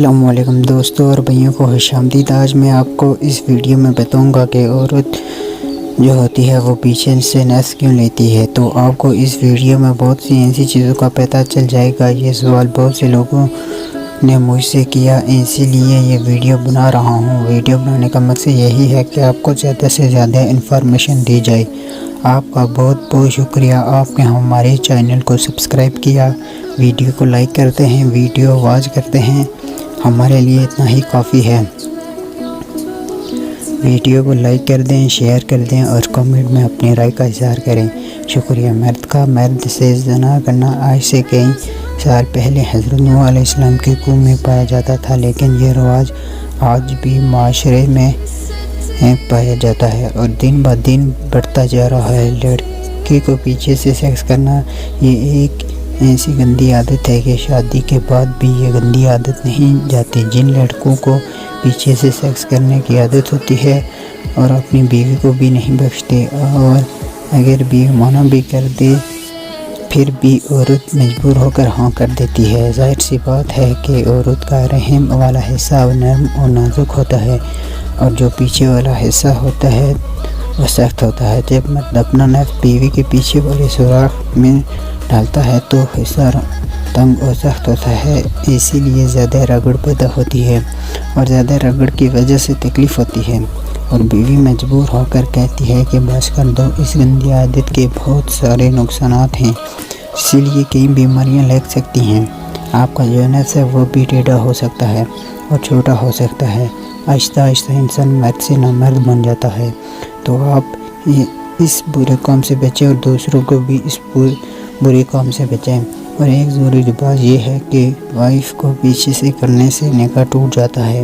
السلام علیکم دوستوں اور بھائیوں کو خوش آمدید۔ آج میں آپ کو اس ویڈیو میں بتاؤں گا کہ عورت جو ہوتی ہے وہ پیچھے سے نس کیوں لیتی ہے۔ تو آپ کو اس ویڈیو میں بہت سی ایسی چیزوں کا پتہ چل جائے گا۔ یہ سوال بہت سے لوگوں نے مجھ سے کیا، اسی لیے یہ ویڈیو بنا رہا ہوں۔ ویڈیو بنانے کا مقصد یہی ہے کہ آپ کو زیادہ سے زیادہ انفارمیشن دی جائے۔ آپ کا بہت بہت شکریہ، آپ نے ہمارے چینل کو سبسکرائب کیا، ویڈیو کو لائک کرتے ہیں، ویڈیو واچ کرتے ہیں، ہمارے لیے اتنا ہی کافی ہے۔ ویڈیو کو لائک کر دیں، شیئر کر دیں اور کمنٹ میں اپنی رائے کا اظہار کریں۔ شکریہ۔ مرد سے زنا کرنا آج سے کئی سال پہلے حضرت نوح علیہ السلام کے قوم میں پایا جاتا تھا، لیکن یہ رواج آج بھی معاشرے میں پایا جاتا ہے اور دن بہ دن بڑھتا جا رہا ہے۔ لڑکی کو پیچھے سے سیکس کرنا یہ ایک ایسی گندی عادت ہے کہ شادی کے بعد بھی یہ گندی عادت نہیں جاتی۔ جن لڑکوں کو پیچھے سے سیکس کرنے کی عادت ہوتی ہے اور اپنی بیوی کو بھی نہیں بخشتے، اور اگر بیوی منع بھی کر دے پھر بھی عورت مجبور ہو کر ہاں کر دیتی ہے۔ ظاہر سی بات ہے کہ عورت کا رحم والا حصہ نرم اور نازک ہوتا ہے اور جو پیچھے والا حصہ ہوتا ہے وہ سخت ہوتا ہے۔ جب مرد اپنا نفس بیوی کے پیچھے والے سوراخ میں ڈالتا ہے تو حصہ تنگ اور سخت ہوتا ہے، اسی لیے زیادہ رگڑ پیدا ہوتی ہے اور زیادہ رگڑ کی وجہ سے تکلیف ہوتی ہے اور بیوی مجبور ہو کر کہتی ہے کہ بس کر دو۔ اس گندی عادت کے بہت سارے نقصانات ہیں، اسی لیے کئی بیماریاں لگ سکتی ہیں۔ آپ کا جو نفس ہے وہ بھی ٹیڑھا ہو سکتا ہے اور چھوٹا ہو سکتا ہے۔ آہستہ آہستہ انسان مرد سے نامرد بن جاتا ہے۔ تو آپ اس برے کام سے بچیں اور دوسروں کو بھی اس برے کام سے بچائیں۔ اور ایک ضروری بات یہ ہے کہ وائف کو پیچھے سے کرنے سے نکاح ٹوٹ جاتا ہے۔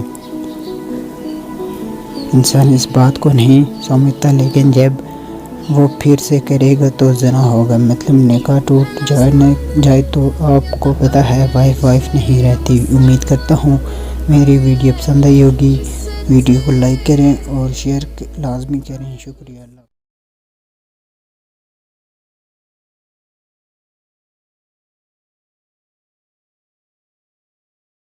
انسان اس بات کو نہیں سمجھتا، لیکن جب وہ پھر سے کرے گا تو زنا ہوگا، مطلب نکاح ٹوٹ جائے۔ تو آپ کو پتہ ہے وائف نہیں رہتی۔ امید کرتا ہوں میری ویڈیو پسند آئی ہوگی۔ ویڈیو کو لائک کریں اور شیئر لازمی کریں۔ شکریہ۔ اللہ